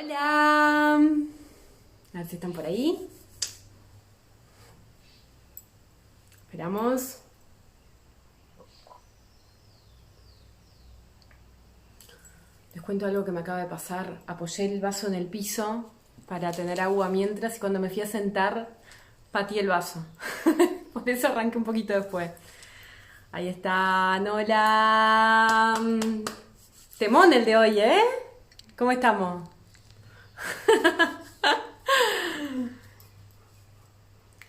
Hola, a ver si están por ahí. Esperamos. Les cuento algo que me acaba de pasar. Apoyé el vaso en el piso para tener agua mientras y cuando me fui a sentar pateé el vaso. Por eso arranqué un poquito después. Ahí están, hola. Temón el de hoy, ¿eh? ¿Cómo estamos?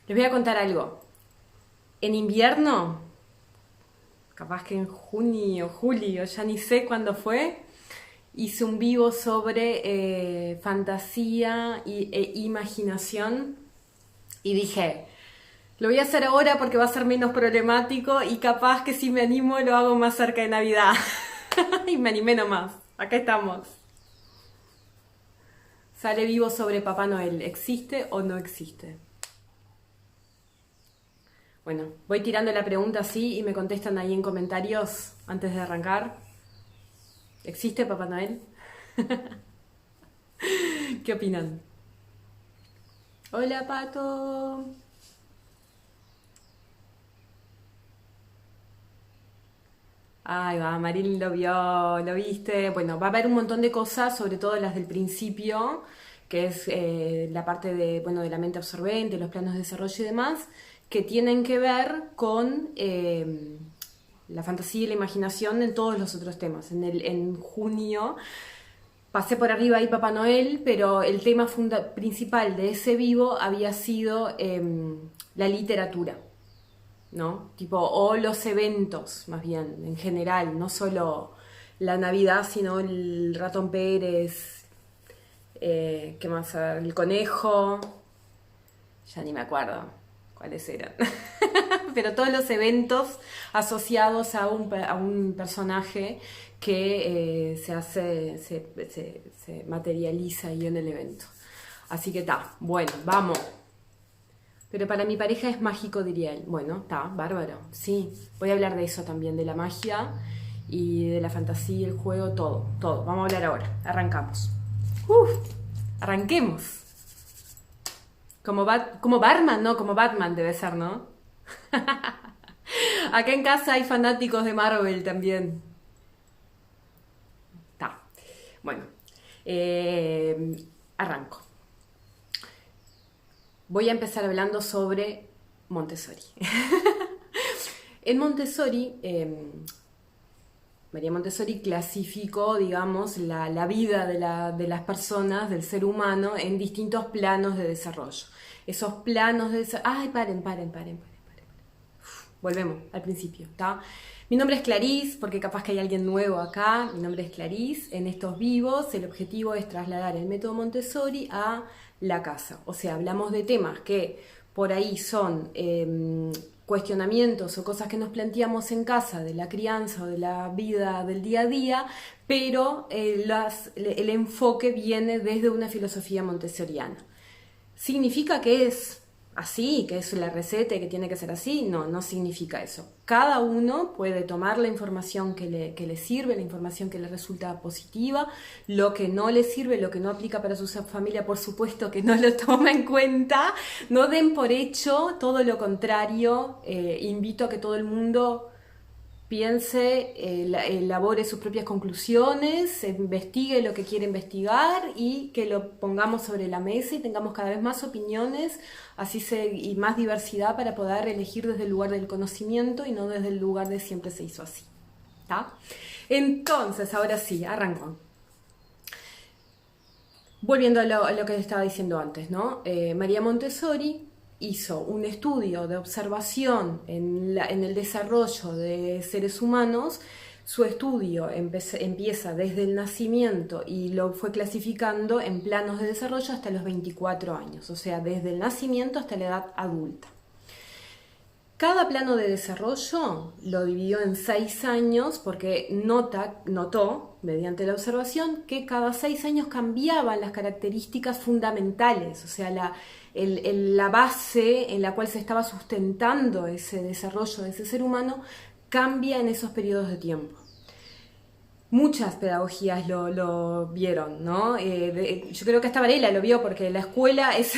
Les voy a contar algo. En invierno, capaz que en junio, julio, ya ni sé cuándo fue, hice un vivo sobre fantasía e imaginación y dije, lo voy a hacer ahora porque va a ser menos problemático y capaz que si me animo lo hago más cerca de Navidad. Y me animé nomás. Acá estamos. Sale vivo sobre Papá Noel. ¿Existe o no existe? Bueno, voy tirando la pregunta así y me contestan ahí en comentarios antes de arrancar. ¿Existe Papá Noel? ¿Qué opinan? Hola, Pato. Ay, va, Maril lo vio, lo viste. Bueno, va a haber un montón de cosas, sobre todo las del principio, que es la parte de, bueno, de la mente absorbente, los planos de desarrollo y demás, que tienen que ver con la fantasía y la imaginación en todos los otros temas. En junio pasé por arriba ahí Papá Noel, pero el tema principal de ese vivo había sido la literatura. ¿No? Tipo, o los eventos, más bien, en general, no solo la Navidad, sino el ratón Pérez, ¿qué más? El conejo, ya ni me acuerdo cuáles eran. Pero todos los eventos asociados a un personaje que se materializa ahí en el evento. Así que está, bueno, vamos. Pero para mi pareja es mágico, diría él. Bueno, está, bárbaro. Sí, voy a hablar de eso también, de la magia y de la fantasía, el juego, todo, todo. Vamos a hablar ahora. Arrancamos. ¡Uf! Arranquemos. Como Batman, ¿no? Como Batman debe ser, ¿no? Acá en casa hay fanáticos de Marvel también. Está. Bueno, arranco. Voy a empezar hablando sobre Montessori. En Montessori, María Montessori clasificó, digamos, la vida de las personas, del ser humano, en distintos planos de desarrollo. Esos planos de desarrollo... ¡Ay, paren! Volvemos al principio, ¿está? Mi nombre es Clarice, porque capaz que hay alguien nuevo acá. Mi nombre es Clarice. En estos vivos el objetivo es trasladar el método Montessori a la casa. O sea, hablamos de temas que por ahí son cuestionamientos o cosas que nos planteamos en casa de la crianza o de la vida del día a día, pero el enfoque viene desde una filosofía montessoriana. ¿Significa que es así, que es la receta y que tiene que ser así? No, no significa eso. Cada uno puede tomar la información que le sirve, la información que le resulta positiva, lo que no le sirve, lo que no aplica para su familia, por supuesto que no lo toma en cuenta. No den por hecho todo lo contrario. Invito a que todo el mundo piense, elabore sus propias conclusiones, investigue lo que quiere investigar y que lo pongamos sobre la mesa y tengamos cada vez más opiniones y más diversidad para poder elegir desde el lugar del conocimiento y no desde el lugar de siempre se hizo así. ¿Tá? Entonces, ahora sí, arranco. Volviendo a lo que estaba diciendo antes, ¿no? María Montessori hizo un estudio de observación en el desarrollo de seres humanos. Su estudio empieza desde el nacimiento y lo fue clasificando en planos de desarrollo hasta los 24 años, o sea, desde el nacimiento hasta la edad adulta. Cada plano de desarrollo lo dividió en 6 años porque notó, mediante la observación, que cada 6 años cambiaban las características fundamentales, o sea, la base en la cual se estaba sustentando ese desarrollo de ese ser humano cambia en esos periodos de tiempo. Muchas pedagogías lo vieron, ¿no? Yo creo que hasta Varela lo vio porque la escuela es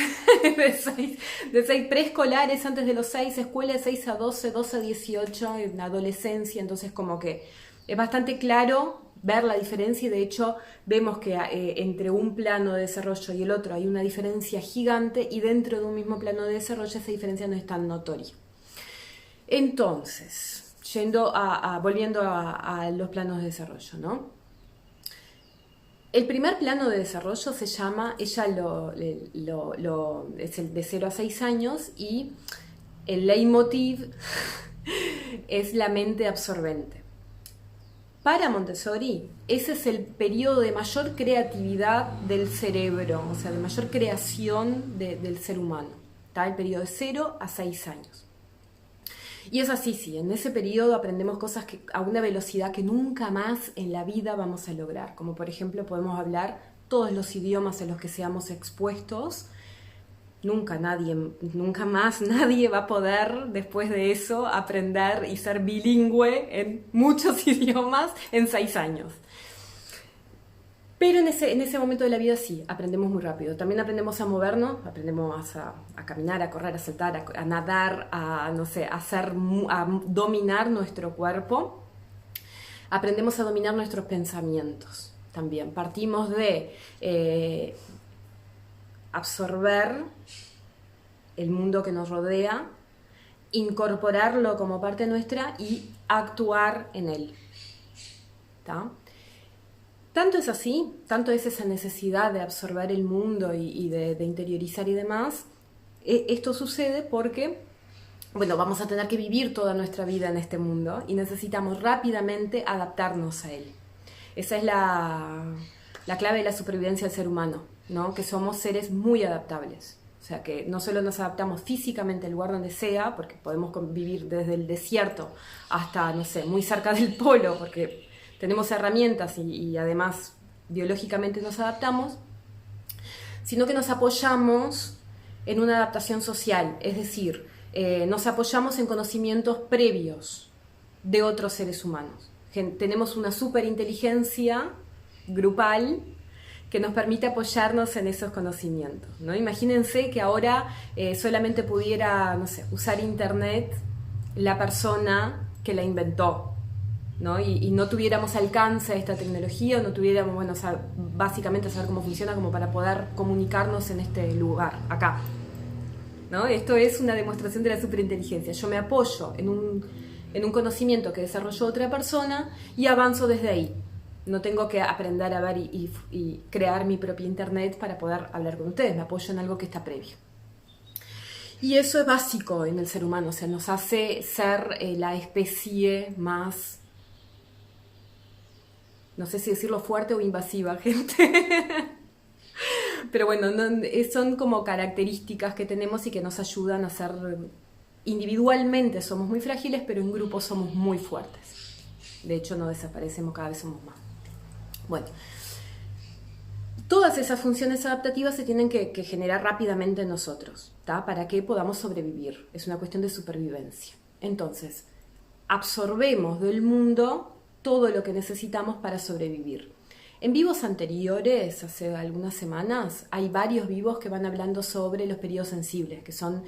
de seis preescolares antes de los 6, escuela de 6 a 12, 12 a 18, en adolescencia, entonces como que es bastante claro ver la diferencia y de hecho vemos que entre un plano de desarrollo y el otro hay una diferencia gigante y dentro de un mismo plano de desarrollo esa diferencia no es tan notoria. Entonces, volviendo a los planos de desarrollo, ¿no? El primer plano de desarrollo se llama, es el de 0 a 6 años y el leitmotiv es la mente absorbente. Para Montessori, ese es el periodo de mayor creatividad del cerebro, o sea, de mayor creación del ser humano. ¿Está? El periodo de 0 a 6 años. Y es así, sí, en ese periodo aprendemos cosas a una velocidad que nunca más en la vida vamos a lograr. Como por ejemplo podemos hablar todos los idiomas en los que seamos expuestos. Nunca más nadie va a poder después de eso aprender y ser bilingüe en muchos idiomas en 6 años. Pero en ese momento de la vida sí, aprendemos muy rápido. También aprendemos a movernos, aprendemos a caminar, a correr, a saltar, a nadar, a dominar nuestro cuerpo. Aprendemos a dominar nuestros pensamientos también. Partimos de absorber el mundo que nos rodea, incorporarlo como parte nuestra y actuar en él. ¿Está? Tanto es así, tanto es esa necesidad de absorber el mundo y de interiorizar y demás. Esto sucede porque, bueno, vamos a tener que vivir toda nuestra vida en este mundo y necesitamos rápidamente adaptarnos a él. Esa es la clave de la supervivencia del ser humano, ¿no? Que somos seres muy adaptables. O sea, que no solo nos adaptamos físicamente al lugar donde sea, porque podemos vivir desde el desierto hasta, no sé, muy cerca del polo, porque tenemos herramientas y además biológicamente nos adaptamos, sino que nos apoyamos en una adaptación social, es decir, nos apoyamos en conocimientos previos de otros seres humanos. Tenemos una superinteligencia grupal que nos permite apoyarnos en esos conocimientos, ¿no? Imagínense que ahora solamente pudiera, no sé, usar internet la persona que la inventó, ¿no? Y no tuviéramos alcance a esta tecnología, o no tuviéramos, bueno, básicamente saber cómo funciona como para poder comunicarnos en este lugar, acá, ¿no? Esto es una demostración de la superinteligencia. Yo me apoyo en un conocimiento que desarrolló otra persona y avanzo desde ahí. No tengo que aprender a ver y crear mi propia internet para poder hablar con ustedes. Me apoyo en algo que está previo. Y eso es básico en el ser humano, o sea, nos hace ser la especie más, no sé si decirlo fuerte o invasiva, gente. Pero bueno, son como características que tenemos y que nos ayudan a ser, individualmente somos muy frágiles, pero en grupo somos muy fuertes. De hecho, no desaparecemos, cada vez somos más. Bueno, todas esas funciones adaptativas se tienen que generar rápidamente en nosotros, ¿tá? Para que podamos sobrevivir. Es una cuestión de supervivencia. Entonces, absorbemos del mundo todo lo que necesitamos para sobrevivir. En vivos anteriores, hace algunas semanas, hay varios vivos que van hablando sobre los periodos sensibles, que son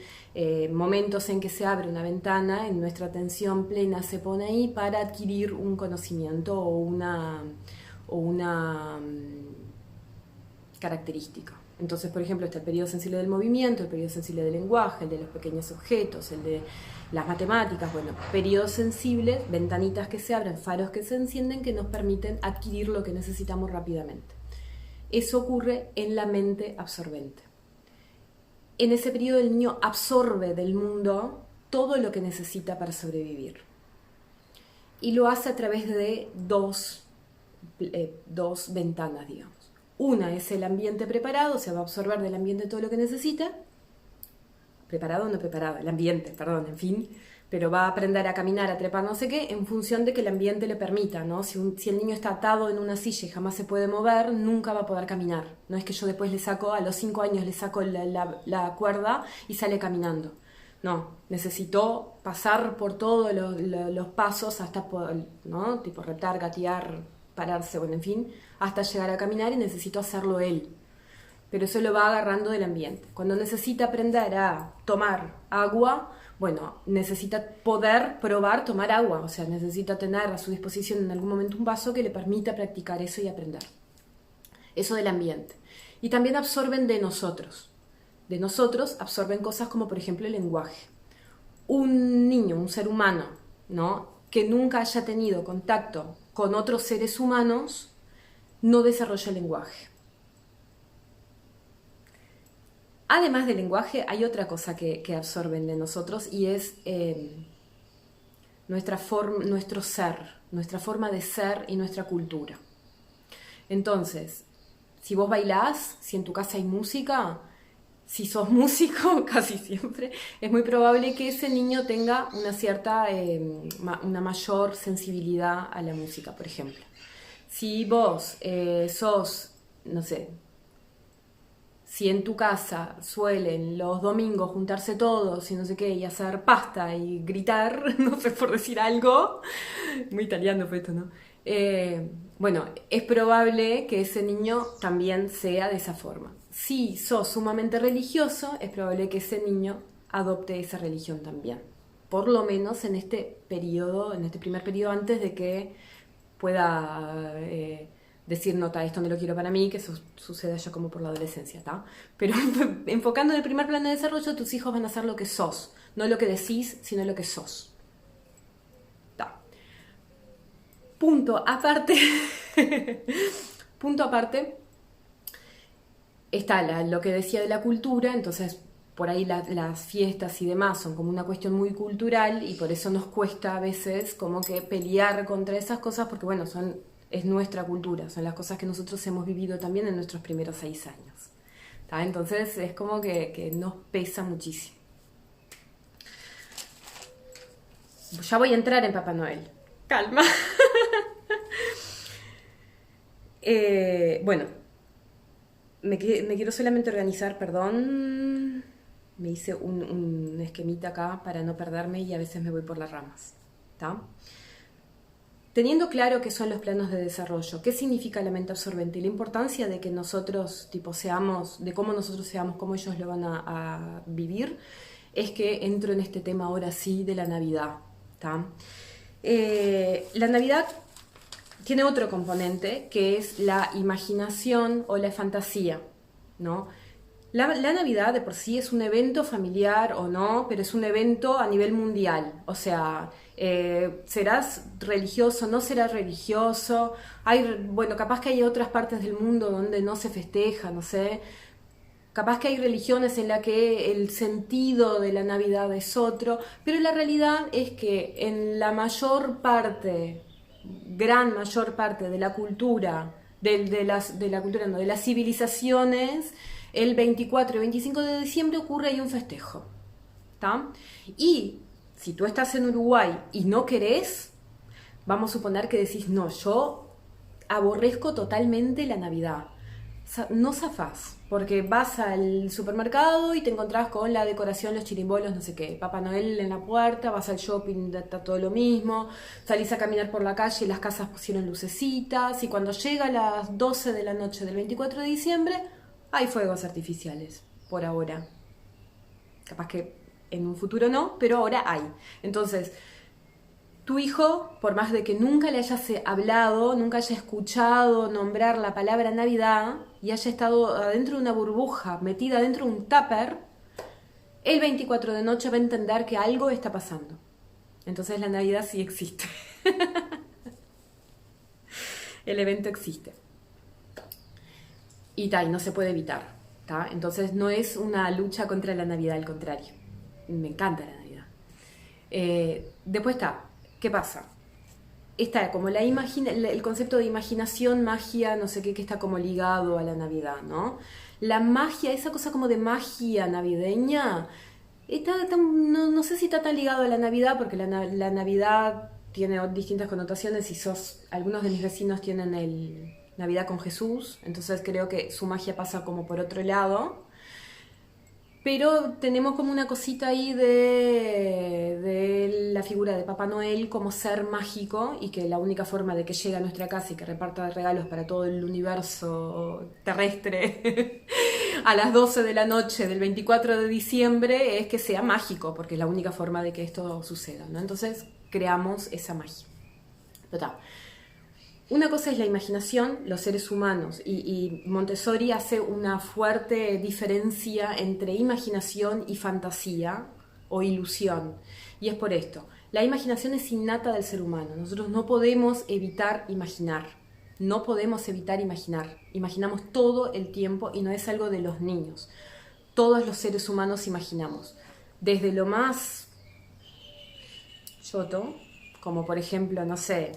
momentos en que se abre una ventana, en nuestra atención plena se pone ahí para adquirir un conocimiento o una característica. Entonces, por ejemplo, está el periodo sensible del movimiento, el periodo sensible del lenguaje, el de los pequeños objetos, el de las matemáticas. Bueno, periodos sensibles, ventanitas que se abren, faros que se encienden, que nos permiten adquirir lo que necesitamos rápidamente. Eso ocurre en la mente absorbente. En ese periodo el niño absorbe del mundo todo lo que necesita para sobrevivir. Y lo hace a través de dos ventanas, digamos. Una es el ambiente preparado, se va a absorber del ambiente todo lo que necesita. Preparado o no preparado, el ambiente, perdón, en fin. Pero va a aprender a caminar, a trepar, no sé qué, en función de que el ambiente le permita, ¿no? Si el niño está atado en una silla y jamás se puede mover, nunca va a poder caminar. No es que yo después a los 5 años le saco la cuerda y sale caminando. No, necesitó pasar por todos los pasos hasta poder, ¿no? Tipo reptar, gatear, pararse, bueno, en fin, hasta llegar a caminar y necesito hacerlo él. Pero eso lo va agarrando del ambiente. Cuando necesita aprender a tomar agua, bueno, necesita poder probar tomar agua, o sea, necesita tener a su disposición en algún momento un vaso que le permita practicar eso y aprender. Eso del ambiente. Y también absorben de nosotros. De nosotros absorben cosas como, por ejemplo, el lenguaje. Un niño, un ser humano, ¿no?, que nunca haya tenido contacto con otros seres humanos, no desarrolla el lenguaje. Además del lenguaje, hay otra cosa que absorben de nosotros y es nuestro ser, nuestra forma de ser y nuestra cultura. Entonces, si vos bailás, si en tu casa hay música, si sos músico, casi siempre, es muy probable que ese niño tenga una mayor sensibilidad a la música, por ejemplo. Si vos sos, no sé, si en tu casa suelen los domingos juntarse todos y no sé qué, y hacer pasta y gritar, no sé, por decir algo, muy italiano fue esto, ¿no? Bueno, es probable que ese niño también sea de esa forma. Si sos sumamente religioso, es probable que ese niño adopte esa religión también. Por lo menos en este periodo, en este primer periodo, antes de que pueda decir, nota, esto no lo quiero para mí, que eso suceda ya como por la adolescencia, ¿tá? Pero enfocando en el primer plano de desarrollo, tus hijos van a ser lo que sos, no lo que decís, sino lo que sos. ¿Tá? Punto aparte, punto aparte, está lo que decía de la cultura, entonces por ahí las fiestas y demás son como una cuestión muy cultural y por eso nos cuesta a veces como que pelear contra esas cosas porque bueno, es nuestra cultura, son las cosas que nosotros hemos vivido también en nuestros primeros 6 años. ¿Tá? Entonces es como que nos pesa muchísimo. Ya voy a entrar en Papá Noel. Calma. Bueno, me quiero solamente organizar, perdón. Me hice un esquemita acá para no perderme y a veces me voy por las ramas. ¿Tá? Teniendo claro qué son los planos de desarrollo, qué significa la mente absorbente y la importancia de que nosotros seamos, de cómo nosotros seamos, cómo ellos lo van a vivir, es que entro en este tema ahora sí de la Navidad. ¿Tá? La Navidad tiene otro componente que es la imaginación o la fantasía, ¿no? La Navidad de por sí es un evento familiar o no, pero es un evento a nivel mundial. O sea, serás religioso, no serás religioso. Bueno, capaz que hay otras partes del mundo donde no se festeja, no sé. Capaz que hay religiones en las que el sentido de la Navidad es otro, pero la realidad es que en la gran mayor parte de la cultura, de las civilizaciones, el 24 y 25 de diciembre ocurre ahí un festejo. ¿Tá? Y si tú estás en Uruguay y no querés, vamos a suponer que decís, no, yo aborrezco totalmente la Navidad. No zafás, porque vas al supermercado y te encontrás con la decoración, los chirimbolos, no sé qué, Papá Noel en la puerta, vas al shopping, está todo lo mismo, salís a caminar por la calle y las casas pusieron lucecitas, y cuando llega las 12 de la noche del 24 de diciembre, hay fuegos artificiales, por ahora. Capaz que en un futuro no, pero ahora hay. Entonces, tu hijo, por más de que nunca le hayas hablado, nunca haya escuchado nombrar la palabra Navidad y haya estado adentro de una burbuja, metida dentro de un tupper, el 24 de noche va a entender que algo está pasando. Entonces la Navidad sí existe. El evento existe. Y tal, no se puede evitar. ¿Tá? Entonces no es una lucha contra la Navidad, al contrario. Me encanta la Navidad. Después está, ¿qué pasa? Está como el concepto de imaginación, magia, no sé qué, que está como ligado a la Navidad, ¿no? La magia, esa cosa como de magia navideña, no sé si está tan ligado a la Navidad, porque la Navidad tiene distintas connotaciones y algunos de mis vecinos tienen el Navidad con Jesús, entonces creo que su magia pasa como por otro lado. pero tenemos como una cosita ahí de la figura de Papá Noel como ser mágico y que la única forma de que llegue a nuestra casa y que reparta regalos para todo el universo terrestre a las 12 de la noche del 24 de diciembre es que sea mágico, porque es la única forma de que esto suceda, ¿no? Entonces creamos esa magia. Total. Una cosa es la imaginación, los seres humanos, y Montessori hace una fuerte diferencia entre imaginación y fantasía o ilusión. Y es por esto, la imaginación es innata del ser humano, nosotros no podemos evitar imaginar, no podemos evitar imaginar, imaginamos todo el tiempo y no es algo de los niños. Todos los seres humanos imaginamos, desde lo más choto, como por ejemplo, no sé,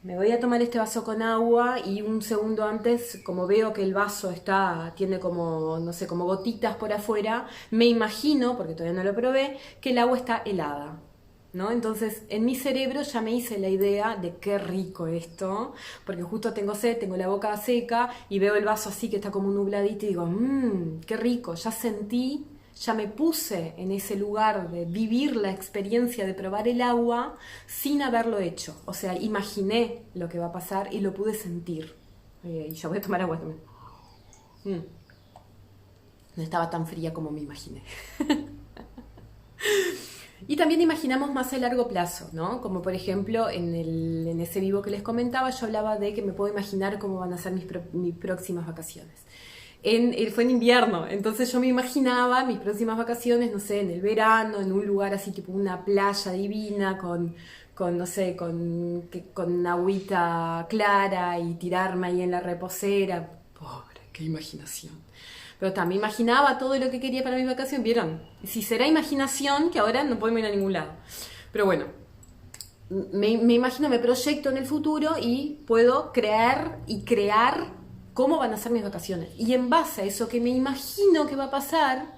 me voy a tomar este vaso con agua y un segundo antes, como veo que el vaso tiene como, no sé, como gotitas por afuera, me imagino, porque todavía no lo probé, que el agua está helada, ¿no? Entonces, en mi cerebro ya me hice la idea de qué rico esto, porque justo tengo sed, tengo la boca seca y veo el vaso así que está como nubladito y digo, qué rico, ya sentí. Ya me puse en ese lugar de vivir la experiencia de probar el agua sin haberlo hecho. O sea, imaginé lo que va a pasar y lo pude sentir. Y yo voy a tomar agua también. No estaba tan fría como me imaginé. Y también imaginamos más a largo plazo, ¿no? Como por ejemplo en ese vivo que les comentaba, yo hablaba de que me puedo imaginar cómo van a ser mis próximas vacaciones. Fue en invierno, entonces yo me imaginaba mis próximas vacaciones, no sé, en el verano, en un lugar así tipo una playa divina, no sé, con agüita clara y tirarme ahí en la reposera. Pobre, qué imaginación. Pero también me imaginaba todo lo que quería para mis vacaciones, ¿vieron? Si será imaginación, que ahora no podemos ir a ningún lado. Pero bueno, me imagino, me proyecto en el futuro y puedo crear cómo van a ser mis vacaciones. Y en base a eso que me imagino que va a pasar,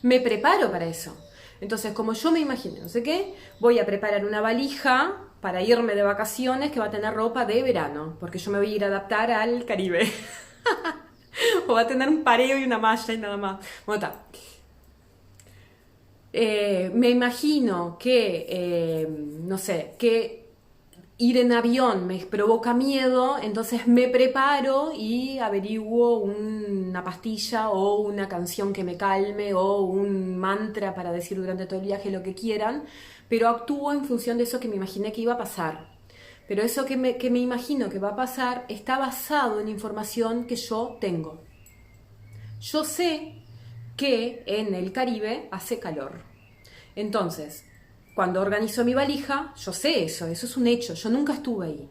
me preparo para eso. Entonces, como yo me imagino, no sé qué, voy a preparar una valija para irme de vacaciones que va a tener ropa de verano, porque yo me voy a ir a adaptar al Caribe. O va a tener un pareo y una malla y nada más. Bueno, está. Me imagino que, no sé, que ir en avión me provoca miedo, entonces me preparo y averiguo una pastilla o una canción que me calme o un mantra para decir durante todo el viaje lo que quieran, pero actúo en función de eso que me imaginé que iba a pasar. Pero eso que me imagino que va a pasar está basado en información que yo tengo. Yo sé que en el Caribe hace calor. Entonces, cuando organizo mi valija, yo sé eso es un hecho, yo nunca estuve ahí,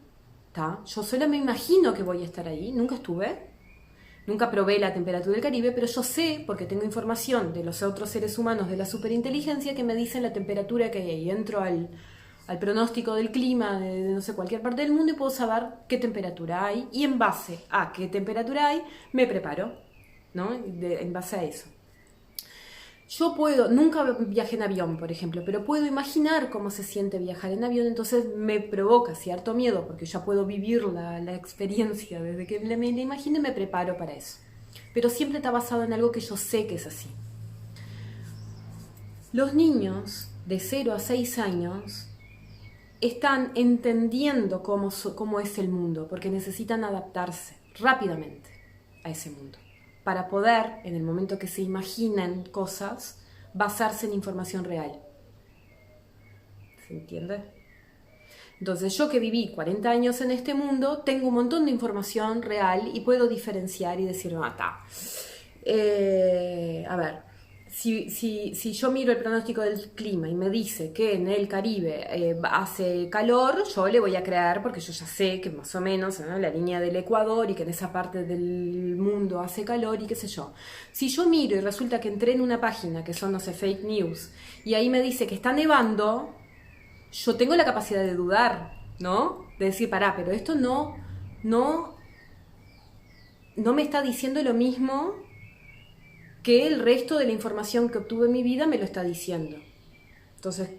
¿tá? Yo solo me imagino que voy a estar ahí, nunca estuve, nunca probé la temperatura del Caribe, pero yo sé, porque tengo información de los otros seres humanos de la superinteligencia que me dicen la temperatura que hay ahí. Entro al pronóstico del clima de no sé, cualquier parte del mundo y puedo saber qué temperatura hay, y en base a qué temperatura hay, me preparo, ¿no? En base a eso. Yo nunca viajé en avión, por ejemplo, pero puedo imaginar cómo se siente viajar en avión, entonces me provoca cierto miedo, porque ya puedo vivir la experiencia desde que me la imagino y me preparo para eso. Pero siempre está basado en algo que yo sé que es así. Los niños de 0 a 6 años están entendiendo cómo es el mundo, porque necesitan adaptarse rápidamente a ese mundo, para poder, en el momento que se imaginen cosas, basarse en información real. ¿Se entiende? Entonces, yo que viví 40 años en este mundo, tengo un montón de información real y puedo diferenciar y decir, está. A ver, si yo miro el pronóstico del clima y me dice que en el Caribe hace calor, yo le voy a creer porque yo ya sé que más o menos, ¿no?, la línea del Ecuador y que en esa parte del mundo hace calor y qué sé yo. Si yo miro y resulta que entré en una página que son, no sé, fake news y ahí me dice que está nevando, yo tengo la capacidad de dudar, ¿no? De decir, pará, pero esto no me está diciendo lo mismo que el resto de la información que obtuve en mi vida me lo está diciendo. Entonces,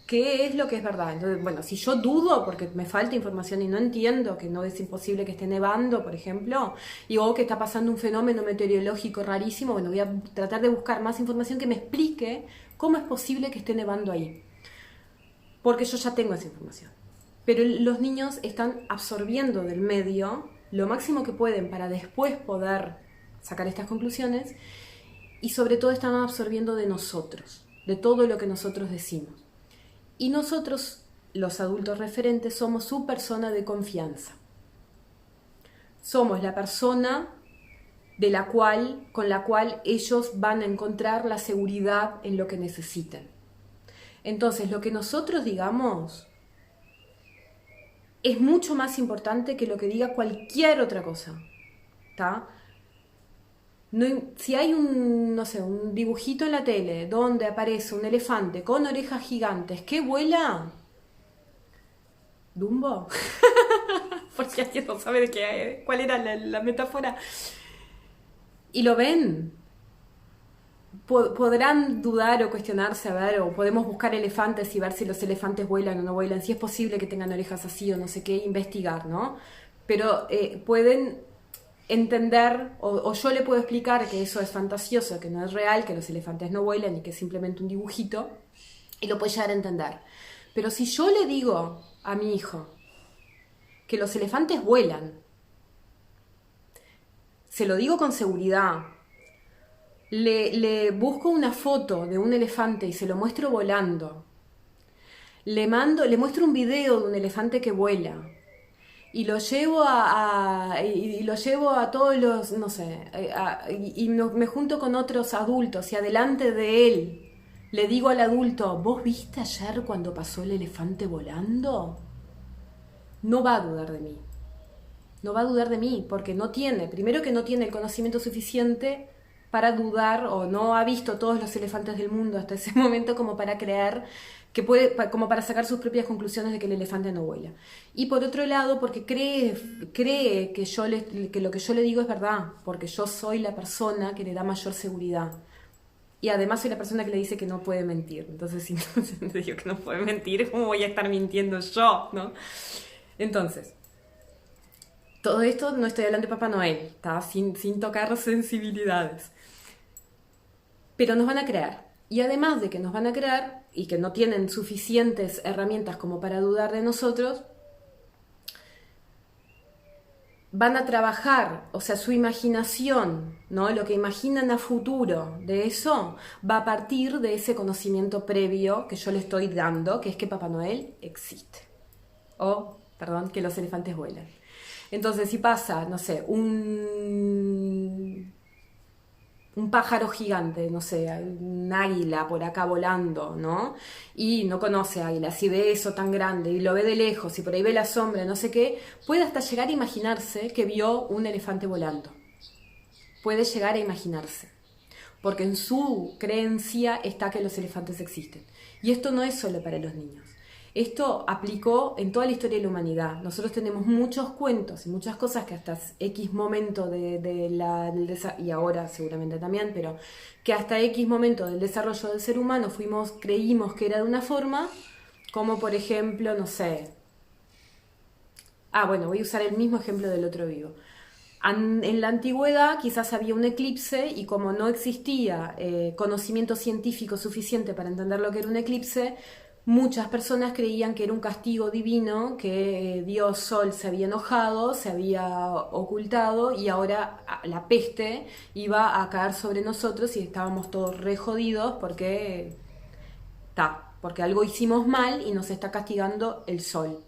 qué es lo que es verdad. Entonces, bueno, si yo dudo porque me falta información y no entiendo que no es imposible que esté nevando, por ejemplo, y o que está pasando un fenómeno meteorológico rarísimo, bueno, voy a tratar de buscar más información que me explique cómo es posible que esté nevando ahí. Porque yo ya tengo esa información. Pero los niños están absorbiendo del medio lo máximo que pueden para después poder sacar estas conclusiones, y sobre todo están absorbiendo de nosotros, de todo lo que nosotros decimos. Y nosotros, los adultos referentes, somos su persona de confianza. Somos la persona con la cual ellos van a encontrar la seguridad en lo que necesiten. Entonces, lo que nosotros digamos es mucho más importante que lo que diga cualquier otra cosa, ¿está? No, si hay no sé, un dibujito en la tele donde aparece un elefante con orejas gigantes que vuela, ¿Dumbo? Porque alguien no sabe cuál era la metáfora. Y lo ven, podrán dudar o cuestionarse, a ver, o podemos buscar elefantes y ver si los elefantes vuelan o no vuelan, si es posible que tengan orejas así o no sé qué, investigar, ¿no? Pero pueden entender, o yo le puedo explicar que eso es fantasioso, que no es real, que los elefantes no vuelan y que es simplemente un dibujito, y lo puede llegar a entender. Pero si yo le digo a mi hijo que los elefantes vuelan, se lo digo con seguridad, le busco una foto de un elefante y se lo muestro volando, le muestro un video de un elefante que vuela, y lo llevo a todos los, no sé, me junto con otros adultos y adelante de él le digo al adulto, ¿vos viste ayer cuando pasó el elefante volando? No va a dudar de mí. No va a dudar de mí porque primero que no tiene el conocimiento suficiente para dudar, o no ha visto todos los elefantes del mundo hasta ese momento como para creer que como para sacar sus propias conclusiones de que el elefante no vuela. Y por otro lado, porque cree que lo que yo le digo es verdad, porque yo soy la persona que le da mayor seguridad. Y además soy la persona que le dice que no puede mentir. Entonces, si no te digo que no puede mentir, ¿cómo voy a estar mintiendo yo, no? Entonces, todo esto no estoy hablando de Papá Noel, ¿está? Sin tocar sensibilidades. Pero nos van a creer. Y además de que nos van a creer y que no tienen suficientes herramientas como para dudar de nosotros, van a trabajar, o sea, su imaginación, ¿no? Lo que imaginan a futuro de eso va a partir de ese conocimiento previo que yo le estoy dando, que es que Papá Noel existe. Que los elefantes vuelan. Entonces, si pasa, no sé, un pájaro gigante, no sé, un águila por acá volando, ¿no? Y no conoce águila, si ve eso tan grande y lo ve de lejos y por ahí ve la sombra, no sé qué, puede hasta llegar a imaginarse que vio un elefante volando. Puede llegar a imaginarse. Porque en su creencia está que los elefantes existen. Y esto no es solo para los niños. Esto aplicó en toda la historia de la humanidad. Nosotros tenemos muchos cuentos y muchas cosas que hasta X momento y ahora seguramente también, pero que hasta X momento del desarrollo del ser humano creímos que era de una forma, como por ejemplo, no sé. Voy a usar el mismo ejemplo del otro vivo. En la antigüedad quizás había un eclipse y como no existía conocimiento científico suficiente para entender lo que era un eclipse, muchas personas creían que era un castigo divino, que Dios Sol se había enojado, se había ocultado y ahora la peste iba a caer sobre nosotros y estábamos todos re jodidos porque algo hicimos mal y nos está castigando el Sol.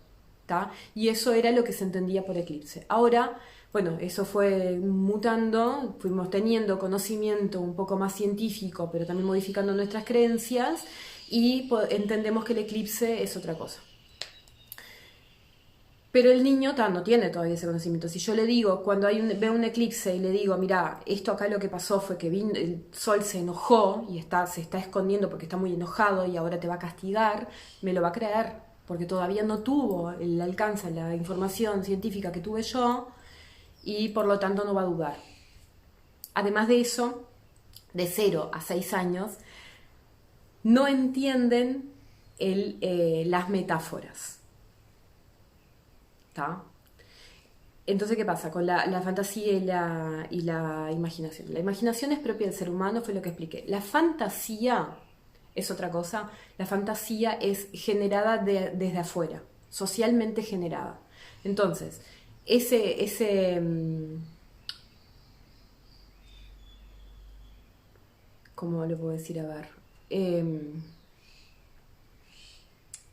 Y eso era lo que se entendía por eclipse. Ahora, eso fue mutando, fuimos teniendo conocimiento un poco más científico, pero también modificando nuestras creencias, y entendemos que el eclipse es otra cosa. Pero el niño no tiene todavía ese conocimiento. Si yo le digo, cuando veo un eclipse y le digo, mira, esto acá lo que pasó fue que el sol se enojó y se está escondiendo porque está muy enojado y ahora te va a castigar, me lo va a creer, porque todavía no tuvo el alcance, la información científica que tuve yo, y por lo tanto no va a dudar. Además de eso, de 0 a 6 años, no entienden las metáforas. ¿Está? Entonces, ¿qué pasa con la fantasía y la imaginación? La imaginación es propia del ser humano, fue lo que expliqué. La fantasía es otra cosa. La fantasía es generada desde afuera, socialmente generada. Entonces, ¿cómo lo puedo decir? A ver.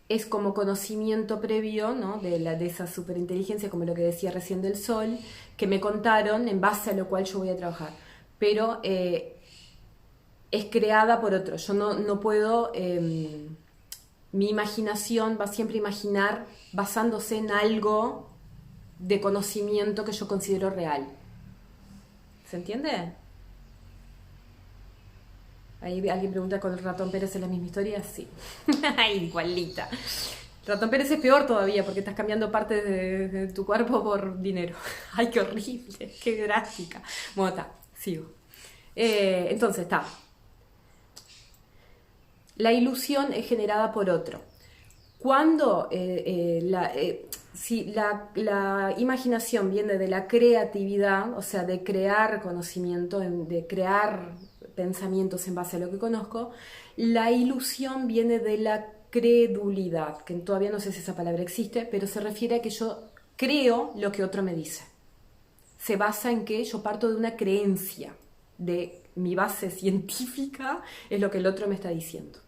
Es como conocimiento previo, ¿no? de esa superinteligencia, como lo que decía recién del sol, que me contaron, en base a lo cual yo voy a trabajar. Pero es creada por otro. Yo no puedo... mi imaginación va siempre a imaginar basándose en algo de conocimiento que yo considero real. ¿Se entiende? Ahí alguien pregunta, ¿con el ratón Pérez es la misma historia? Sí. Igualita. El ratón Pérez es peor todavía porque estás cambiando partes de tu cuerpo por dinero. Ay, qué horrible, qué drástica. Bueno, está, sigo. Entonces, está. La ilusión es generada por otro. Cuando si la imaginación viene de la creatividad, o sea, de crear conocimiento, de crear pensamientos en base a lo que conozco, la ilusión viene de la credulidad, que todavía no sé si esa palabra existe, pero se refiere a que yo creo lo que otro me dice. Se basa en que yo parto de una creencia, de mi base científica es lo que el otro me está diciendo.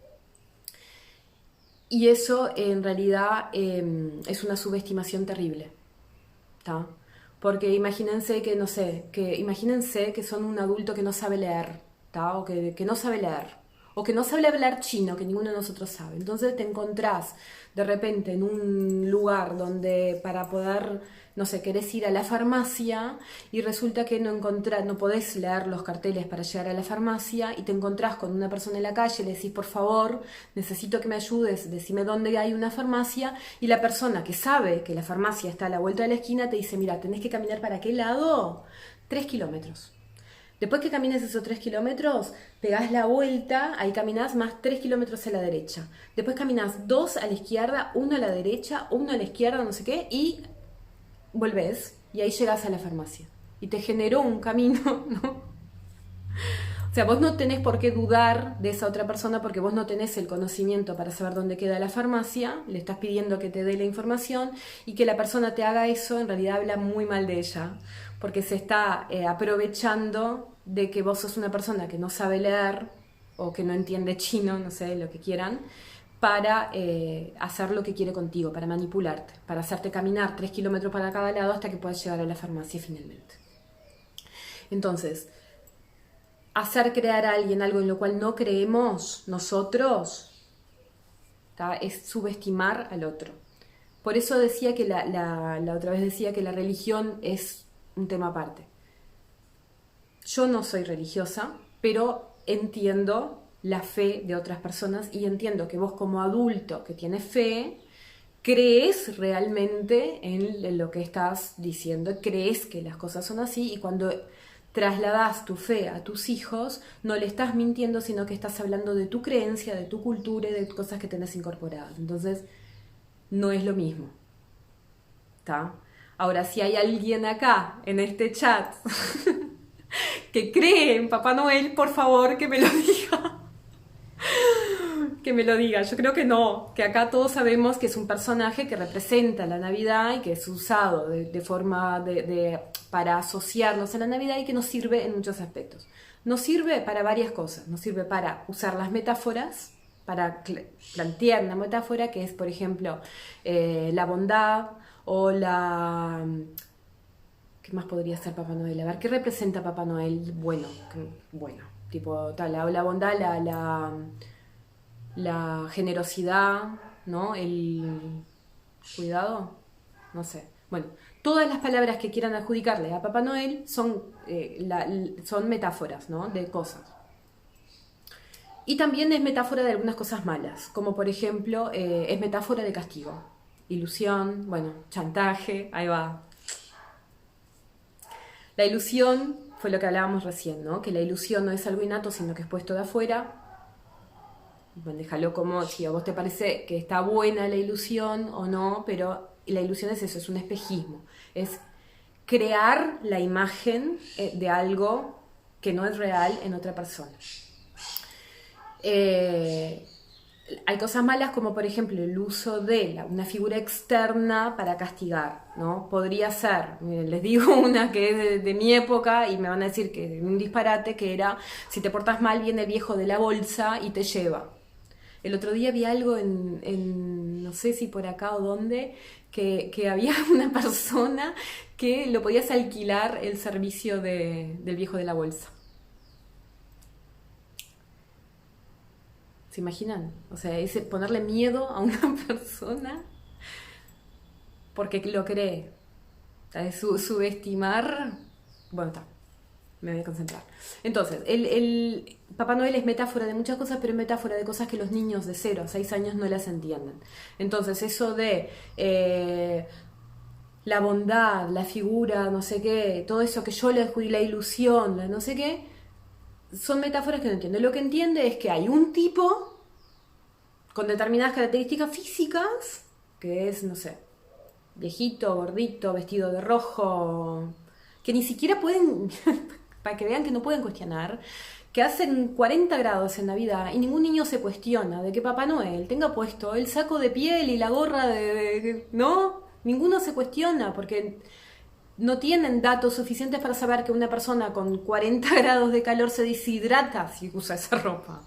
Y eso en realidad es una subestimación terrible, ¿tá? Porque imagínense que, no sé, imagínense que son un adulto que no sabe leer, ¿tá? O que no sabe leer, o que no sabe hablar chino, que ninguno de nosotros sabe. Entonces te encontrás de repente en un lugar donde para poder, no sé, querés ir a la farmacia y resulta que no podés leer los carteles para llegar a la farmacia y te encontrás con una persona en la calle, le decís, por favor, necesito que me ayudes, decime dónde hay una farmacia, y la persona que sabe que la farmacia está a la vuelta de la esquina te dice, mira, tenés que caminar ¿para qué lado? 3 kilómetros. Después que camines esos 3 kilómetros, pegás la vuelta, ahí caminás más 3 kilómetros a la derecha. Después caminás 2 a la izquierda, 1 a la derecha, 1 a la izquierda, no sé qué, y volvés y ahí llegás a la farmacia. Y te generó un camino, ¿no? O sea, vos no tenés por qué dudar de esa otra persona porque vos no tenés el conocimiento para saber dónde queda la farmacia, le estás pidiendo que te dé la información y que la persona te haga eso en realidad habla muy mal de ella, porque se está aprovechando de que vos sos una persona que no sabe leer o que no entiende chino, no sé, lo que quieran, para hacer lo que quiere contigo, para manipularte, para hacerte caminar 3 kilómetros para cada lado hasta que puedas llegar a la farmacia finalmente. Entonces, hacer creer a alguien algo en lo cual no creemos nosotros, ¿tá? Es subestimar al otro. Por eso decía que la otra vez decía que la religión es un tema aparte. Yo no soy religiosa, pero entiendo la fe de otras personas y entiendo que vos como adulto que tienes fe, crees realmente en lo que estás diciendo, crees que las cosas son así y cuando trasladas tu fe a tus hijos, no le estás mintiendo, sino que estás hablando de tu creencia, de tu cultura y de cosas que tenés incorporadas. Entonces, no es lo mismo. ¿Tá? Ahora, si hay alguien acá, en este chat, que cree en Papá Noel, por favor, que me lo diga. Que me lo diga. Yo creo que no, que acá todos sabemos que es un personaje que representa la Navidad y que es usado de forma para asociarnos a la Navidad y que nos sirve en muchos aspectos. Nos sirve para varias cosas. Nos sirve para usar las metáforas, para plantear una metáfora que es, por ejemplo, la bondad o la... ¿Qué más podría ser Papá Noel? A ver, ¿qué representa Papá Noel? Bueno, tipo tal, la bondad, la generosidad, ¿no? El cuidado, no sé. Bueno, todas las palabras que quieran adjudicarle a Papá Noel son metáforas, ¿no? De cosas. Y también es metáfora de algunas cosas malas, como por ejemplo es metáfora de castigo, ilusión, bueno, chantaje, ahí va. La ilusión fue lo que hablábamos recién, ¿no? Que la ilusión no es algo innato, sino que es puesto de afuera. Bueno, déjalo como si a vos te parece que está buena la ilusión o no, pero la ilusión es eso, es un espejismo. Es crear la imagen de algo que no es real en otra persona. Hay cosas malas como por ejemplo el uso de una figura externa para castigar, ¿no? Podría ser, miren, les digo una que es de mi época y me van a decir que es un disparate, que era, si te portas mal viene el viejo de la bolsa y te lleva. El otro día vi algo no sé si por acá o dónde, que había una persona que lo podías alquilar el servicio del viejo de la bolsa. ¿Se imaginan? O sea, ese ponerle miedo a una persona porque lo cree. Subestimar. Bueno, está. Me voy a concentrar. Entonces, el Papá Noel es metáfora de muchas cosas, pero es metáfora de cosas que los niños de 0 a 6 años no las entienden. Entonces, eso de la bondad, la figura, no sé qué, todo eso que yo le adjudico, la ilusión, la no sé qué, son metáforas que no entiende. Lo que entiende es que hay un tipo con determinadas características físicas, que es, no sé, viejito, gordito, vestido de rojo, que ni siquiera pueden, para que vean que no pueden cuestionar, que hacen 40 grados en Navidad y ningún niño se cuestiona de que Papá Noel tenga puesto el saco de piel y la gorra ¿no? Ninguno se cuestiona porque no tienen datos suficientes para saber que una persona con 40 grados de calor se deshidrata si usa esa ropa.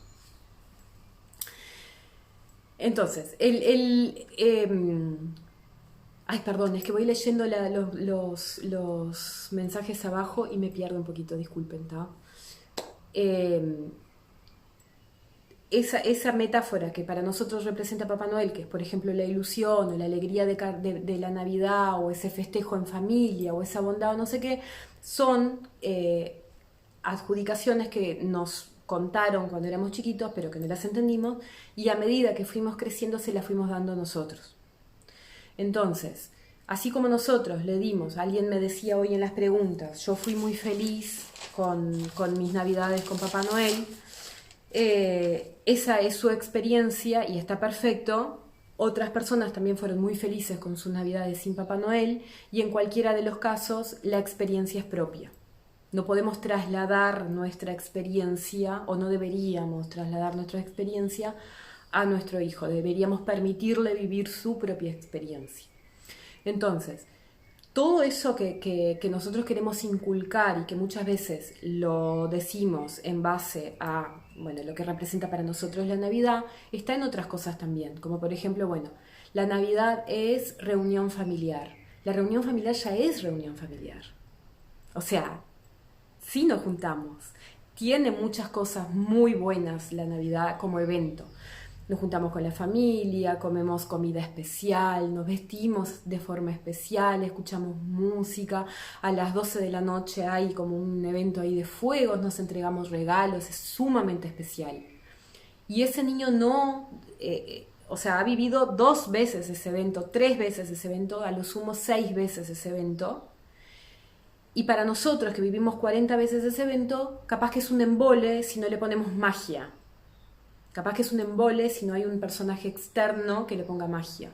Entonces, ay, perdón, es que voy leyendo los mensajes abajo y me pierdo un poquito, disculpen, ¿está? Esa metáfora que para nosotros representa Papá Noel, que es por ejemplo la ilusión o la alegría de la Navidad o ese festejo en familia o esa bondad o no sé qué, son adjudicaciones que nos contaron cuando éramos chiquitos pero que no las entendimos y a medida que fuimos creciendo se las fuimos dando nosotros. Entonces, así como nosotros le dimos, alguien me decía hoy en las preguntas, yo fui muy feliz con mis Navidades con Papá Noel, esa es su experiencia y está perfecto. Otras personas también fueron muy felices con sus Navidades sin Papá Noel y en cualquiera de los casos la experiencia es propia. No podemos trasladar nuestra experiencia o no deberíamos trasladar nuestra experiencia a nuestro hijo, deberíamos permitirle vivir su propia experiencia. Entonces, todo eso que nosotros queremos inculcar y que muchas veces lo decimos en base a lo que representa para nosotros la Navidad, está en otras cosas también, como por ejemplo, la Navidad es reunión familiar. La reunión familiar ya es reunión familiar. O sea, sí nos juntamos. Tiene muchas cosas muy buenas la Navidad como evento. Nos juntamos con la familia, comemos comida especial, nos vestimos de forma especial, escuchamos música. A las 12 de la noche hay como un evento ahí de fuegos, nos entregamos regalos, es sumamente especial. Y ese niño no, ha vivido 2 veces ese evento, 3 veces ese evento, a lo sumo 6 veces ese evento. Y para nosotros que vivimos 40 veces ese evento, capaz que es un embole si no le ponemos magia. Capaz que es un embole si no hay un personaje externo que le ponga magia.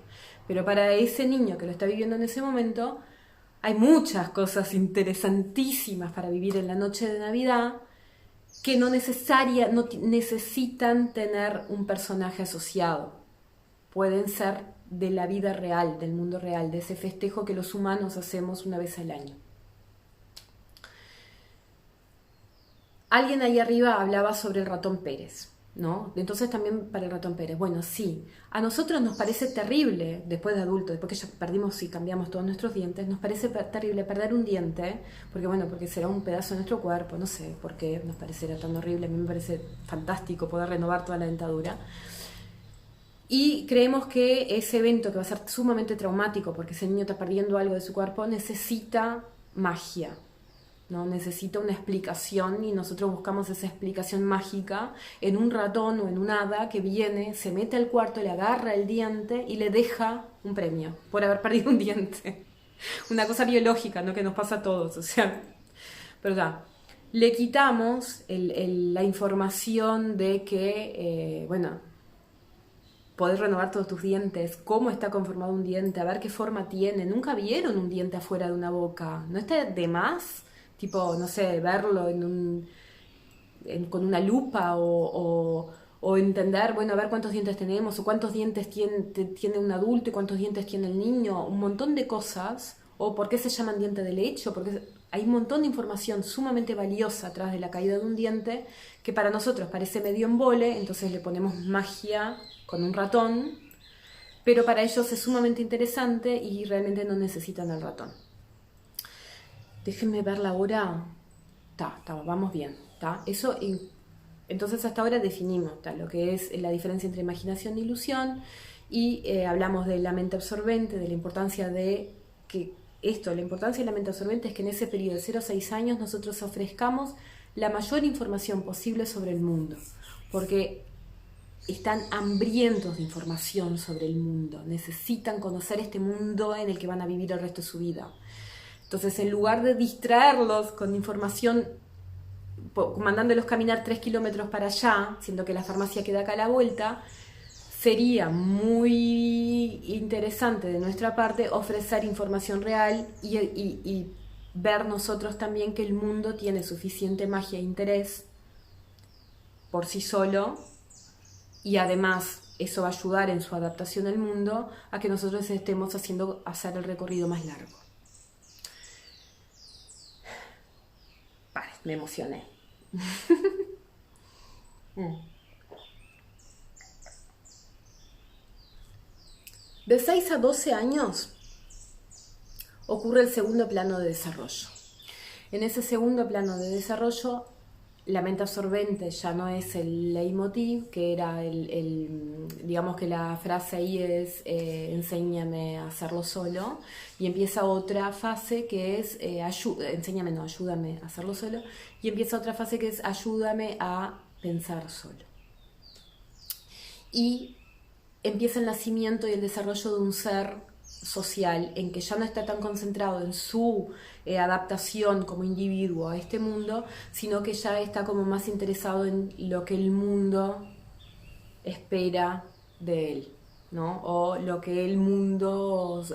Pero para ese niño que lo está viviendo en ese momento, hay muchas cosas interesantísimas para vivir en la noche de Navidad que no necesitan tener un personaje asociado. Pueden ser de la vida real, del mundo real, de ese festejo que los humanos hacemos una vez al año. Alguien ahí arriba hablaba sobre el ratón Pérez, ¿no? Entonces también para el ratón Pérez. Bueno, sí, a nosotros nos parece terrible, después de adultos, después que ya perdimos y cambiamos todos nuestros dientes, nos parece terrible perder un diente, porque será un pedazo de nuestro cuerpo, no sé por qué nos parecerá tan horrible, a mí me parece fantástico poder renovar toda la dentadura. Y creemos que ese evento que va a ser sumamente traumático, porque ese niño está perdiendo algo de su cuerpo, necesita magia. ¿No? Necesita una explicación y nosotros buscamos esa explicación mágica en un ratón o en un hada que viene, se mete al cuarto, le agarra el diente y le deja un premio por haber perdido un diente. Una cosa biológica, ¿no? Que nos pasa a todos, o sea, pero ya, le quitamos la información de que, poder renovar todos tus dientes, cómo está conformado un diente, a ver qué forma tiene. Nunca vieron un diente afuera de una boca. ¿No está de más? Tipo, no sé, verlo con una lupa o entender, bueno, a ver cuántos dientes tenemos o cuántos dientes tiene un adulto y cuántos dientes tiene el niño. Un montón de cosas. O por qué se llaman diente de leche, porque hay un montón de información sumamente valiosa atrás de la caída de un diente que para nosotros parece medio embole, entonces le ponemos magia con un ratón, pero para ellos es sumamente interesante y realmente no necesitan al ratón. Déjenme ver la hora. Vamos bien. Eso, entonces hasta ahora definimos lo que es la diferencia entre imaginación e ilusión y hablamos de la mente absorbente, de la importancia de que la importancia de la mente absorbente es que en ese periodo de 0 a 6 años nosotros ofrezcamos la mayor información posible sobre el mundo, porque están hambrientos de información sobre el mundo, necesitan conocer este mundo en el que van a vivir el resto de su vida. Entonces, en lugar de distraerlos con información, mandándolos caminar 3 kilómetros para allá, siendo que la farmacia queda acá a la vuelta, sería muy interesante de nuestra parte ofrecer información real y ver nosotros también que el mundo tiene suficiente magia e interés por sí solo y además eso va a ayudar en su adaptación al mundo a que nosotros estemos hacer el recorrido más largo. Vale, me emocioné. De 6 a 12 años ocurre el segundo plano de desarrollo. En ese segundo plano de desarrollo, la mente absorbente ya no es el leitmotiv, que era digamos que la frase ahí es enséñame a hacerlo solo, y empieza otra fase que es ayúdame a hacerlo solo, y empieza otra fase que es ayúdame a pensar solo. Y empieza el nacimiento y el desarrollo de un ser social en que ya no está tan concentrado en su adaptación como individuo a este mundo, sino que ya está como más interesado en lo que el mundo espera de él, ¿no? O lo que el mundo,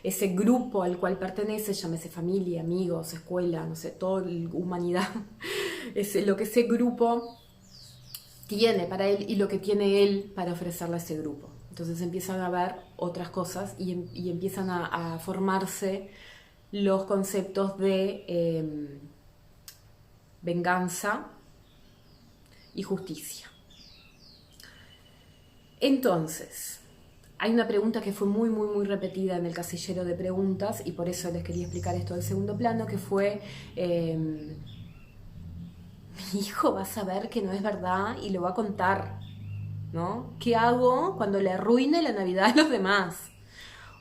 ese grupo al cual pertenece, llámese familia, amigos, escuela, no sé, toda humanidad, es lo que ese grupo tiene para él y lo que tiene él para ofrecerle a ese grupo. Entonces empiezan a ver otras cosas y empiezan a formarse los conceptos de venganza y justicia. Entonces, hay una pregunta que fue muy, muy, muy repetida en el casillero de preguntas y por eso les quería explicar esto del segundo plano, que fue... mi hijo va a saber que no es verdad y lo va a contar, ¿no? ¿Qué hago cuando le arruine la Navidad a los demás?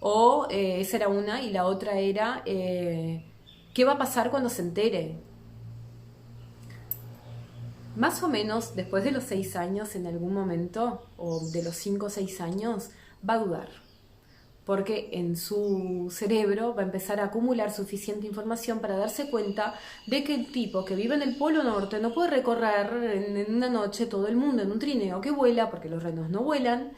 O esa era una, y la otra era, ¿qué va a pasar cuando se entere? Más o menos después de los 6 años, en algún momento, o de los 5 o 6 años, va a dudar. Porque en su cerebro va a empezar a acumular suficiente información para darse cuenta de que el tipo que vive en el Polo Norte no puede recorrer en una noche todo el mundo en un trineo que vuela, porque los renos no vuelan,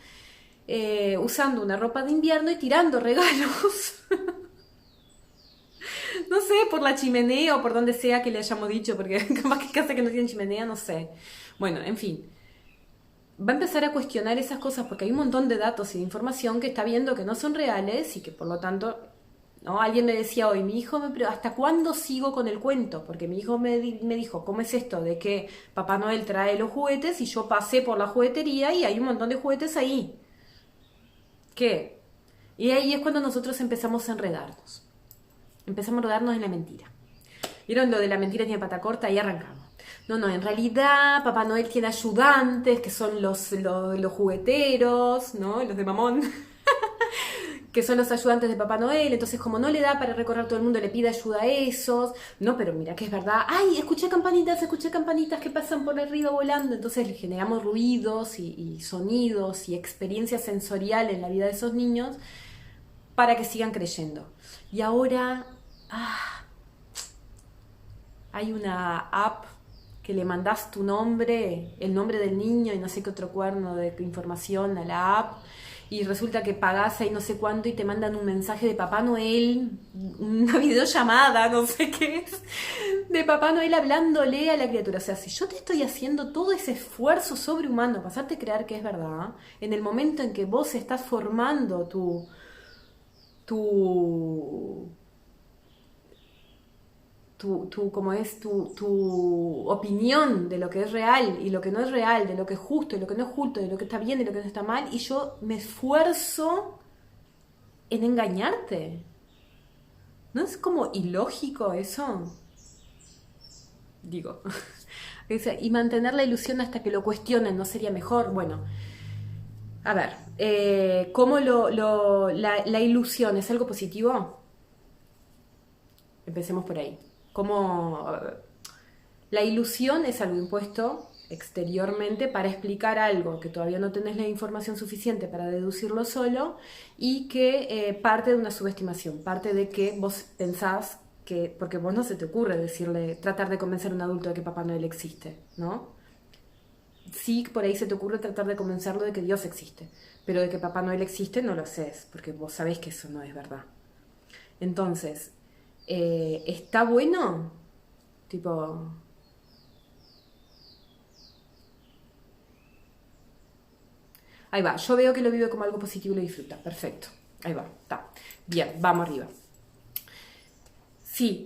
usando una ropa de invierno y tirando regalos. No sé, por la chimenea o por donde sea que le hayamos dicho, porque capaz que casa que no tiene chimenea, no sé. Bueno, en fin. Va a empezar a cuestionar esas cosas porque hay un montón de datos y de información que está viendo que no son reales y que por lo tanto, ¿no? Alguien me decía hoy, mi hijo, pero ¿hasta cuándo sigo con el cuento? Porque mi hijo me dijo, ¿cómo es esto de que Papá Noel trae los juguetes y yo pasé por la juguetería y hay un montón de juguetes ahí? ¿Qué? Y ahí es cuando nosotros empezamos a enredarnos. Empezamos a enredarnos en la mentira. ¿Vieron lo de la mentira tiene pata corta? Ahí arrancamos. No, en realidad Papá Noel tiene ayudantes, que son los jugueteros, ¿no? Los de mamón, que son los ayudantes de Papá Noel, entonces como no le da para recorrer todo el mundo, le pide ayuda a esos, no, pero mira que es verdad, ¡ay, escuché campanitas que pasan por arriba volando! Entonces le generamos ruidos y sonidos y experiencia sensorial en la vida de esos niños para que sigan creyendo. Y ahora hay una app que le mandás tu nombre, el nombre del niño y no sé qué otro cuerno de información a la app, y resulta que pagás ahí no sé cuánto y te mandan un mensaje de Papá Noel, una videollamada, no sé qué es, de Papá Noel hablándole a la criatura. O sea, si yo te estoy haciendo todo ese esfuerzo sobrehumano para hacerte creer que es verdad, en el momento en que vos estás formando tu como es tu opinión de lo que es real y lo que no es real, de lo que es justo y lo que no es justo, de lo que está bien y lo que no está mal, y yo me esfuerzo en engañarte. ¿No es como ilógico eso? Digo. Y mantener la ilusión hasta que lo cuestionen, ¿no sería mejor? Bueno, a ver, ¿cómo la ilusión es algo positivo? Empecemos por ahí. ¿Cómo la ilusión es algo impuesto exteriormente para explicar algo que todavía no tenés la información suficiente para deducirlo solo y que parte de una subestimación, parte de que vos pensás que, porque vos no se te ocurre decirle, tratar de convencer a un adulto de que Papá Noel existe, ¿no? Sí, por ahí se te ocurre tratar de convencerlo de que Dios existe, pero de que Papá Noel existe no lo haces, porque vos sabés que eso no es verdad. Entonces, ¿está bueno? Tipo, ahí va, yo veo que lo vive como algo positivo y lo disfruta. Perfecto. Ahí va, está. Bien, vamos arriba. Sí,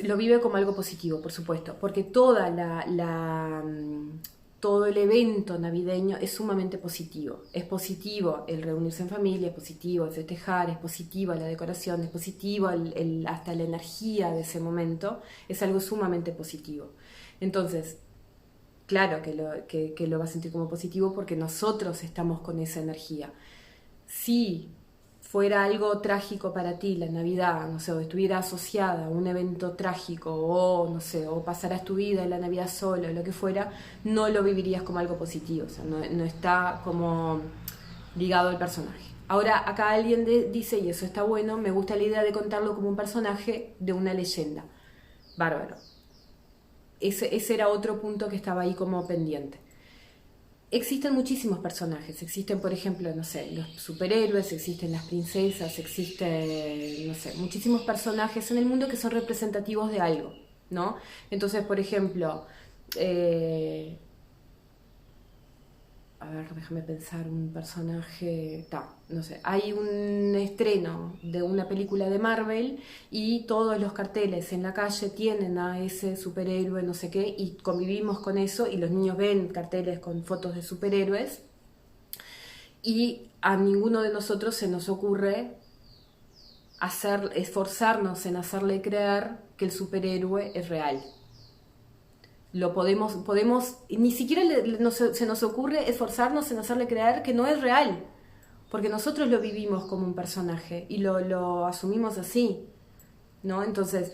lo vive como algo positivo, por supuesto, porque todo el evento navideño es sumamente positivo. Es positivo el reunirse en familia, es positivo el festejar, es positivo la decoración, es positivo hasta la energía de ese momento, es algo sumamente positivo. Entonces, claro que lo va a sentir como positivo porque nosotros estamos con esa energía. Si fuera algo trágico para ti la Navidad, no sé, o estuviera asociada a un evento trágico, o no sé, o pasaras tu vida en la Navidad solo, o lo que fuera, no lo vivirías como algo positivo, o sea, no está como ligado al personaje. Ahora, acá alguien dice, y eso está bueno, me gusta la idea de contarlo como un personaje de una leyenda. Bárbaro. Ese era otro punto que estaba ahí como pendiente. Existen muchísimos personajes, existen por ejemplo, no sé, los superhéroes, existen las princesas, existen, no sé, muchísimos personajes en el mundo que son representativos de algo, ¿no? Entonces, por ejemplo, a ver, déjame pensar un personaje, no sé, hay un estreno de una película de Marvel y todos los carteles en la calle tienen a ese superhéroe, no sé qué, y convivimos con eso y los niños ven carteles con fotos de superhéroes y a ninguno de nosotros se nos ocurre esforzarnos en hacerle creer que el superhéroe es real. Lo podemos ni siquiera se nos ocurre esforzarnos en hacerle creer que no es real, porque nosotros lo vivimos como un personaje y lo asumimos así, ¿no? Entonces,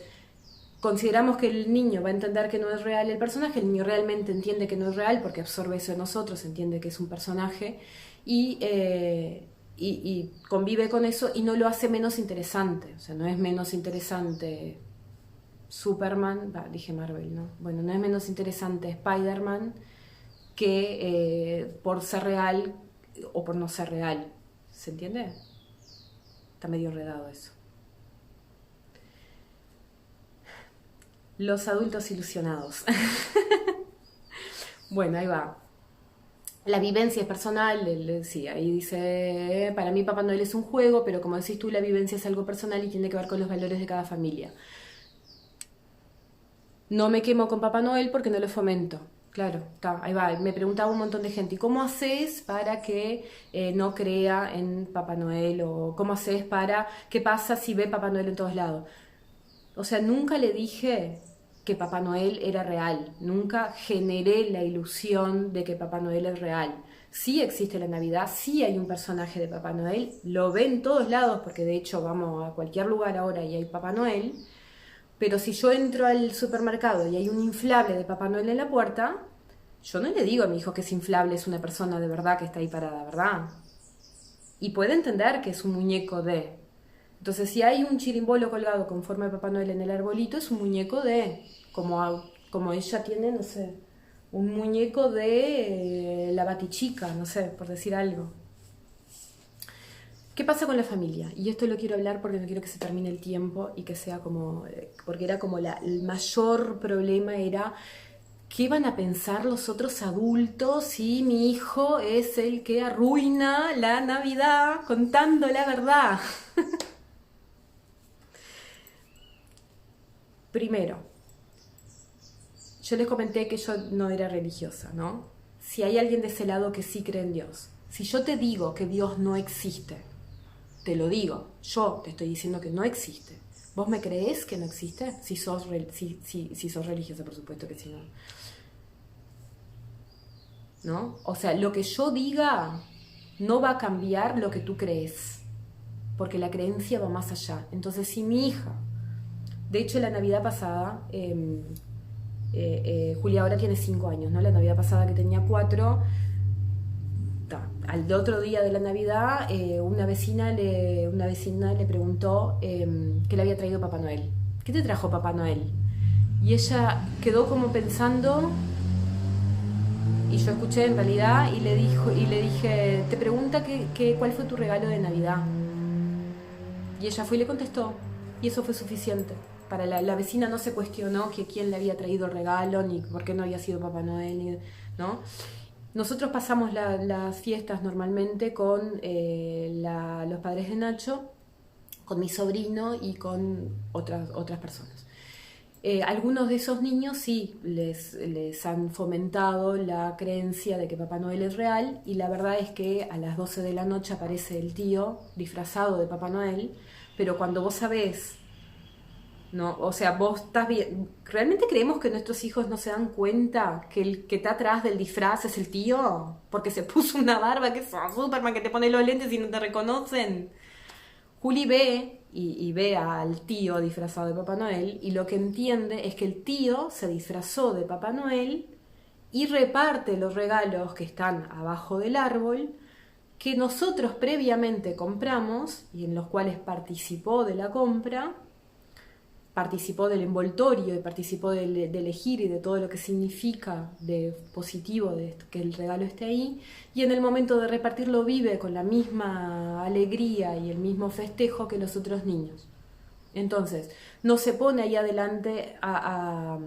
consideramos que el niño va a entender que no es real el personaje, el niño realmente entiende que no es real porque absorbe eso de nosotros, entiende que es un personaje y convive con eso y no lo hace menos interesante, o sea, no es menos interesante Superman, dije Marvel, ¿no? Bueno, no es menos interesante Spider-Man que por ser real o por no ser real. ¿Se entiende? Está medio enredado eso. Los adultos ilusionados. Bueno, ahí va. La vivencia es personal, sí, ahí dice, para mí Papá Noel es un juego, pero como decís tú, la vivencia es algo personal y tiene que ver con los valores de cada familia. No me quemo con Papá Noel porque no lo fomento. Claro, ahí va. Me preguntaba un montón de gente, ¿y cómo haces para que no crea en Papá Noel? ¿O cómo haces para, qué pasa si ve Papá Noel en todos lados? O sea, nunca le dije que Papá Noel era real. Nunca generé la ilusión de que Papá Noel es real. Sí existe la Navidad, sí hay un personaje de Papá Noel, lo ve en todos lados porque de hecho vamos a cualquier lugar ahora y hay Papá Noel. Pero si yo entro al supermercado y hay un inflable de Papá Noel en la puerta, yo no le digo a mi hijo que es inflable, es una persona de verdad que está ahí parada, ¿verdad? Y puede entender que es un muñeco de. Entonces, si hay un chirimbolo colgado con forma de Papá Noel en el arbolito, es un muñeco de. Como Como ella tiene, no sé, un muñeco de la Batichica, no sé, por decir algo. ¿Qué pasa con la familia? Y esto lo quiero hablar porque no quiero que se termine el tiempo y que sea como, porque era como el mayor problema era qué van a pensar los otros adultos si mi hijo es el que arruina la Navidad contando la verdad. Primero, yo les comenté que yo no era religiosa, ¿no? Si hay alguien de ese lado que sí cree en Dios, si yo te digo que Dios no existe, te lo digo, yo te estoy diciendo que no existe. ¿Vos me creés que no existe? Si sos, si sos religiosa, por supuesto que sí, ¿no? O sea, lo que yo diga no va a cambiar lo que tú crees, porque la creencia va más allá. Entonces, si mi hija, de hecho la Navidad pasada, Julia ahora tiene 5 años, ¿no? La Navidad pasada que tenía 4, al otro día de la Navidad, una vecina le preguntó qué le había traído Papá Noel. ¿Qué te trajo Papá Noel? Y ella quedó como pensando, y yo escuché en realidad y le dije, te pregunta cuál fue tu regalo de Navidad. Y ella fue y le contestó, y eso fue suficiente. Para la vecina no se cuestionó que quién le había traído el regalo, ni por qué no había sido Papá Noel, ¿no? Nosotros pasamos las fiestas normalmente con los padres de Nacho, con mi sobrino y con otras personas. Algunos de esos niños sí les han fomentado la creencia de que Papá Noel es real, y la verdad es que a las 12 de la noche aparece el tío disfrazado de Papá Noel, pero cuando vos sabés, ¿no? O sea, vos estás bien. ¿Realmente creemos que nuestros hijos no se dan cuenta que el que está atrás del disfraz es el tío? Porque se puso una barba que es Superman, que te pone los lentes y no te reconocen. Juli ve y ve al tío disfrazado de Papá Noel, y lo que entiende es que el tío se disfrazó de Papá Noel y reparte los regalos que están abajo del árbol, que nosotros previamente compramos y en los cuales participó de la compra, participó del envoltorio y participó de elegir y de todo lo que significa de positivo de esto, que el regalo esté ahí, y en el momento de repartirlo vive con la misma alegría y el mismo festejo que los otros niños. Entonces, no se pone ahí adelante a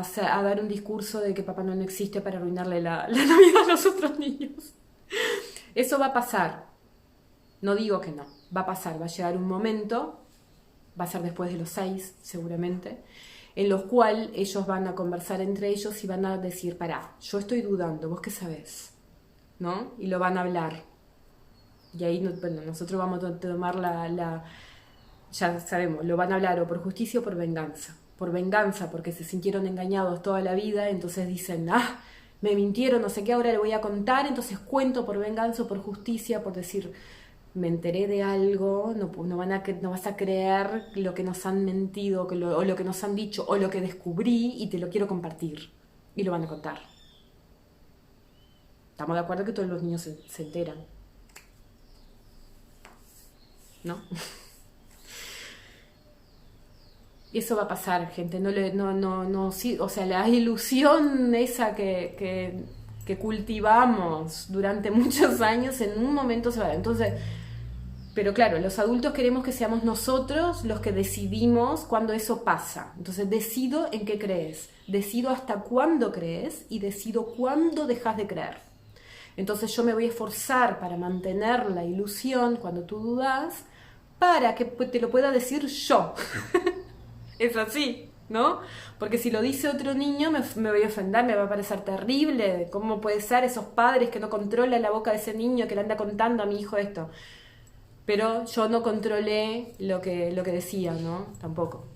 dar un discurso de que Papá Noel no existe para arruinarle la Navidad a los otros niños. Eso va a pasar. No digo que no, va a pasar, va a llegar un momento, va a ser después de los 6 seguramente, en los cuales ellos van a conversar entre ellos y van a decir, pará, yo estoy dudando, ¿vos qué sabés? ¿No? Y lo van a hablar. Y ahí, bueno, nosotros vamos a tomar ya sabemos, lo van a hablar o por justicia o por venganza. Por venganza, porque se sintieron engañados toda la vida, entonces dicen, me mintieron, no sé qué, ahora le voy a contar, entonces cuento por venganza o por justicia, por decir, me enteré de algo, no vas a creer lo que nos han mentido, o lo que nos han dicho, o lo que descubrí, y te lo quiero compartir. Y lo van a contar. Estamos de acuerdo que todos los niños se enteran, ¿no? Y eso va a pasar, gente. Sí, o sea, la ilusión esa que cultivamos durante muchos años, en un momento se va. Entonces, pero claro, los adultos queremos que seamos nosotros los que decidimos cuando eso pasa. Entonces decido en qué crees, decido hasta cuándo crees y decido cuándo dejas de creer. Entonces yo me voy a esforzar para mantener la ilusión cuando tú dudas, para que te lo pueda decir yo. Es así, ¿no? Porque si lo dice otro niño me voy a ofender, me va a parecer terrible. ¿Cómo puede ser esos padres que no controlan la boca de ese niño que le anda contando a mi hijo esto? Pero yo no controlé lo que decía, ¿no? Tampoco.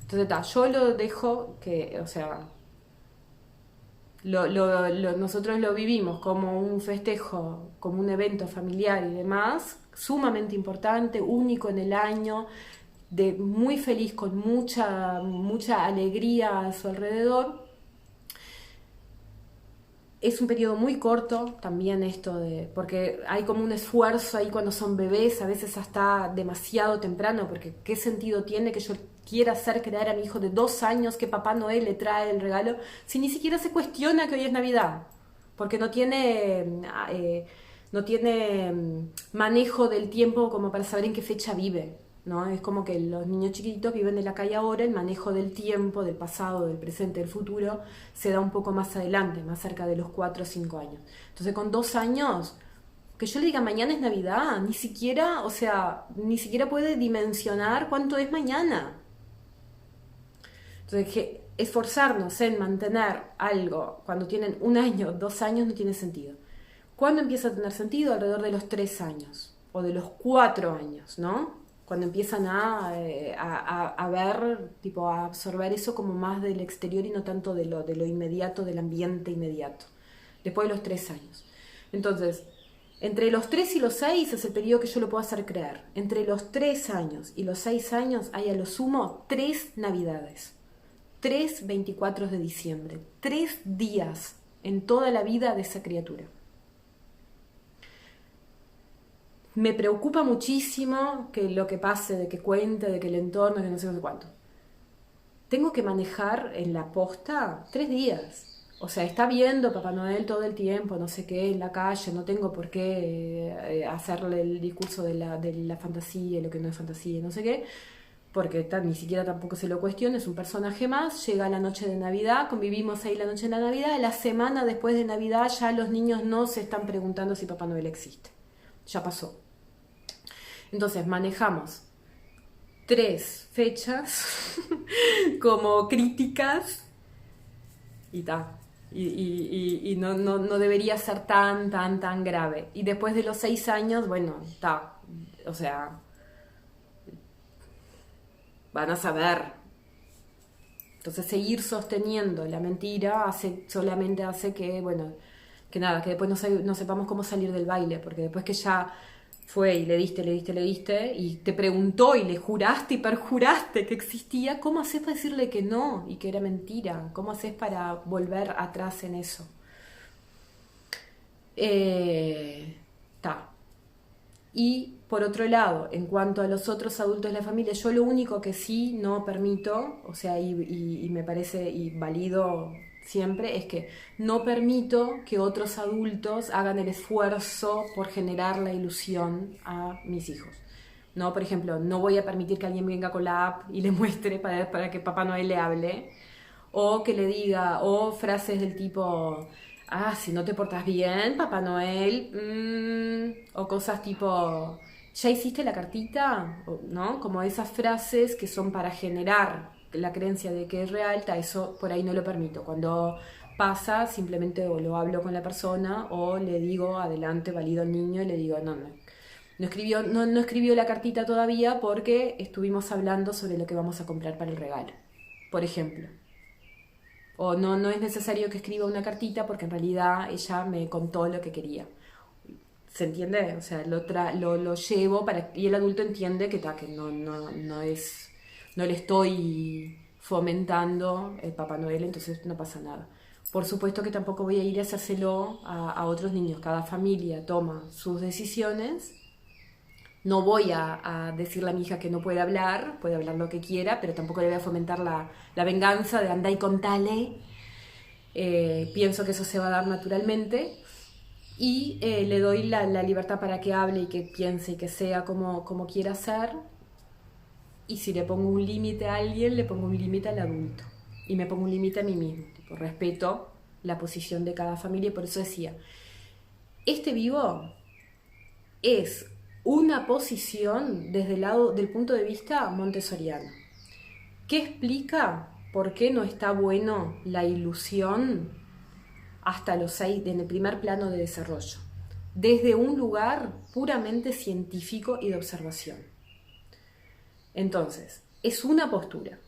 Entonces, yo lo dejo que, o sea, nosotros lo vivimos como un festejo, como un evento familiar y demás, sumamente importante, único en el año, muy feliz, con mucha alegría a su alrededor. Es un periodo muy corto también esto porque hay como un esfuerzo ahí cuando son bebés, a veces hasta demasiado temprano, porque qué sentido tiene que yo quiera hacer creer a mi hijo de 2 años que Papá Noel le trae el regalo, si ni siquiera se cuestiona que hoy es Navidad? Porque no tiene manejo del tiempo como para saber en qué fecha vive, ¿no? Es como que los niños chiquitos viven en la calle ahora, el manejo del tiempo, del pasado, del presente, del futuro, se da un poco más adelante, más cerca de los 4 o 5 años. Entonces con 2 años, que yo le diga mañana es Navidad, ni siquiera, o sea, ni siquiera puede dimensionar cuánto es mañana. Entonces, que esforzarnos en mantener algo cuando tienen 1 año, 2 años, no tiene sentido. ¿Cuándo empieza a tener sentido? Alrededor de los 3 años o de los 4 años, ¿no? Cuando empiezan a ver, tipo, a absorber eso como más del exterior y no tanto de lo inmediato, del ambiente inmediato. Después de los 3 años. Entonces, entre los 3 y los 6 es el periodo que yo lo puedo hacer creer. Entre los 3 años y los 6 años hay a lo sumo 3 Navidades. 3 24 de diciembre. 3 días en toda la vida de esa criatura. Me preocupa muchísimo que lo que pase, de que cuente, de que el entorno, de que no sé cuánto. Tengo que manejar en la posta 3 días. O sea, está viendo Papá Noel todo el tiempo, no sé qué, en la calle, no tengo por qué hacerle el discurso de la fantasía, lo que no es fantasía, no sé qué, porque ni siquiera tampoco se lo cuestiona, es un personaje más, llega la noche de Navidad, convivimos ahí la noche de la Navidad, la semana después de Navidad ya los niños no se están preguntando si Papá Noel existe, ya pasó. Entonces manejamos 3 fechas como críticas y tal. Y no debería ser tan grave. Y después de los 6 años, bueno, está. O sea, van a saber. Entonces seguir sosteniendo la mentira solamente hace que, bueno, que nada, que después no sepamos cómo salir del baile, porque después que ya fue y le diste, y te preguntó y le juraste y perjuraste que existía, ¿cómo haces para decirle que no y que era mentira? ¿Cómo haces para volver atrás en eso? Y por otro lado, en cuanto a los otros adultos de la familia, yo lo único que sí no permito, o sea, y me parece y valido siempre, es que no permito que otros adultos hagan el esfuerzo por generar la ilusión a mis hijos. No, por ejemplo, no voy a permitir que alguien venga con la app y le muestre para que Papá Noel le hable, o que le diga, o frases del tipo, si no te portas bien, Papá Noel, o cosas tipo, ¿ya hiciste la cartita? ¿No? Como esas frases que son para generar la creencia de que es real, eso por ahí no lo permito. Cuando pasa, simplemente o lo hablo con la persona o le digo, adelante, valido al niño y le digo, no escribió la cartita todavía porque estuvimos hablando sobre lo que vamos a comprar para el regalo, por ejemplo. O no es necesario que escriba una cartita porque en realidad ella me contó lo que quería. ¿Se entiende? O sea, lo llevo y el adulto entiende que no le estoy fomentando el Papá Noel, entonces no pasa nada. Por supuesto que tampoco voy a ir a hacérselo a otros niños. Cada familia toma sus decisiones. No voy a decirle a mi hija que no puede hablar lo que quiera, pero tampoco le voy a fomentar la venganza de andar y contale. Pienso que eso se va a dar naturalmente y le doy la libertad para que hable y que piense y que sea como quiera ser. Y si le pongo un límite a alguien, le pongo un límite al adulto y me pongo un límite a mí mismo. Respeto la posición de cada familia y por eso decía, este vivo es una posición desde el lado del punto de vista montessoriano. ¿Qué explica por qué no está bueno la ilusión hasta los 6 en el primer plano de desarrollo? Desde un lugar puramente científico y de observación. Entonces, es una postura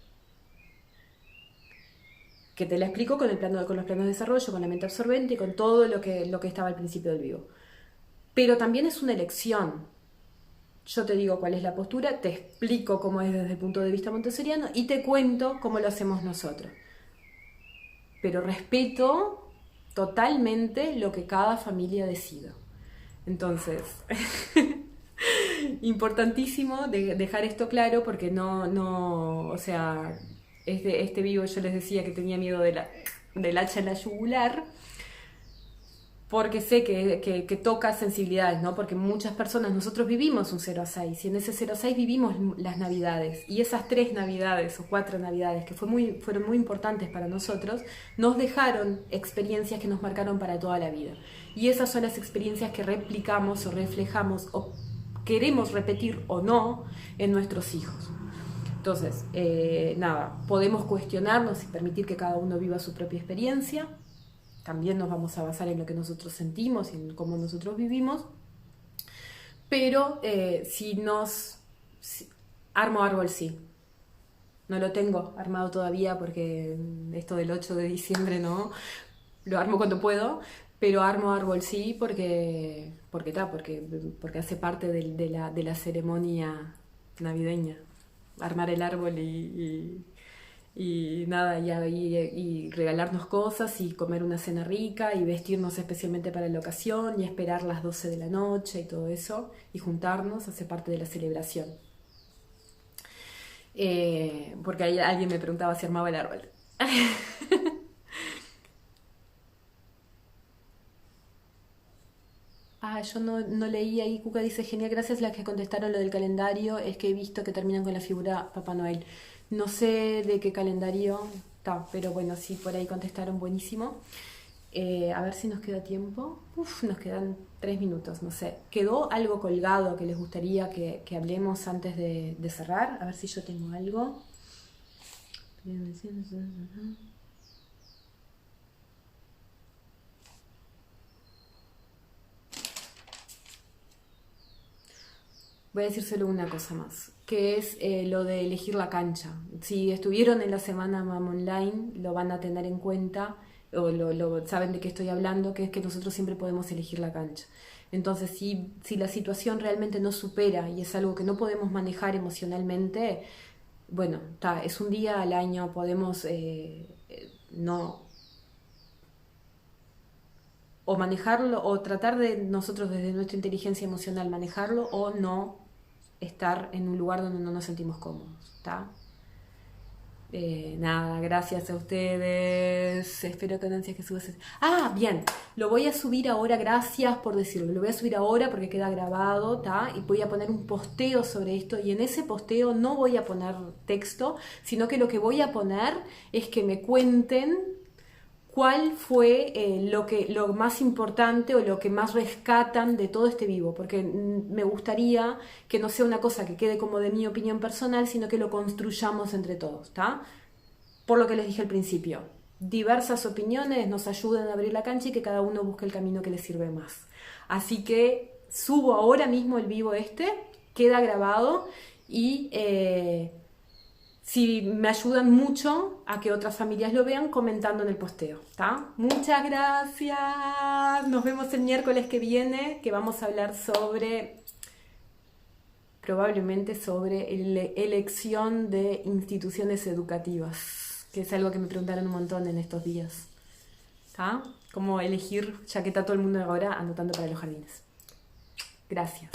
que te la explico con los planos de desarrollo, con la mente absorbente y con todo lo que estaba al principio del vivo. Pero también es una elección. Yo te digo cuál es la postura, te explico cómo es desde el punto de vista montessoriano y te cuento cómo lo hacemos nosotros. Pero respeto totalmente lo que cada familia decida. Entonces, Importantísimo dejar esto claro porque o sea, este vivo yo les decía que tenía miedo del hacha en la yugular, porque sé que toca sensibilidades, ¿no? Porque muchas personas, nosotros vivimos un 0 a 6 y en ese 0 a 6 vivimos las navidades y esas 3 navidades o 4 navidades que fueron muy importantes para nosotros, nos dejaron experiencias que nos marcaron para toda la vida. Y esas son las experiencias que replicamos o reflejamos o queremos repetir o no en nuestros hijos. Entonces, nada, podemos cuestionarnos y permitir que cada uno viva su propia experiencia. También nos vamos a basar en lo que nosotros sentimos y en cómo nosotros vivimos. Pero armo árbol sí. No lo tengo armado todavía porque esto del 8 de diciembre no. Lo armo cuando puedo. Pero armo árbol sí porque hace parte de la ceremonia navideña. Armar el árbol y nada, y regalarnos cosas y comer una cena rica y vestirnos especialmente para la ocasión y esperar las 12 de la noche y todo eso y juntarnos hace parte de la celebración. Porque alguien me preguntaba si armaba el árbol. Yo no leí ahí. Cuca dice, genial, gracias. Las que contestaron lo del calendario es que he visto que terminan con la figura Papá Noel. No sé de qué calendario está, pero bueno, sí, por ahí contestaron, buenísimo. A ver si nos queda tiempo. Nos quedan 3 minutos, no sé. ¿Quedó algo colgado que les gustaría que hablemos antes de cerrar? A ver si yo tengo algo. Voy a decir solo una cosa más, que es lo de elegir la cancha. Si estuvieron en la semana MAM Online, lo van a tener en cuenta, o saben de qué estoy hablando, que es que nosotros siempre podemos elegir la cancha. Entonces, si la situación realmente no supera y es algo que no podemos manejar emocionalmente, bueno, es un día al año, podemos no o manejarlo, o tratar de nosotros desde nuestra inteligencia emocional manejarlo, o no estar en un lugar donde no nos sentimos cómodos, ¿está? Nada, gracias a ustedes. Espero que ansias que subas. Bien, lo voy a subir ahora, gracias por decirlo. Lo voy a subir ahora porque queda grabado, ¿tá? Y voy a poner un posteo sobre esto. Y en ese posteo no voy a poner texto, sino que lo que voy a poner es que me cuenten cuál fue lo más importante o lo que más rescatan de todo este vivo, porque me gustaría que no sea una cosa que quede como de mi opinión personal, sino que lo construyamos entre todos, ¿está? Por lo que les dije al principio, diversas opiniones nos ayudan a abrir la cancha y que cada uno busque el camino que le sirve más. Así que subo ahora mismo el vivo queda grabado y si me ayudan mucho a que otras familias lo vean comentando en el posteo, ¿está? Muchas gracias. Nos vemos el miércoles que viene, que vamos a hablar probablemente sobre elección de instituciones educativas, que es algo que me preguntaron un montón en estos días. ¿Está? Cómo elegir, ya que está todo el mundo ahora anotando para los jardines. Gracias.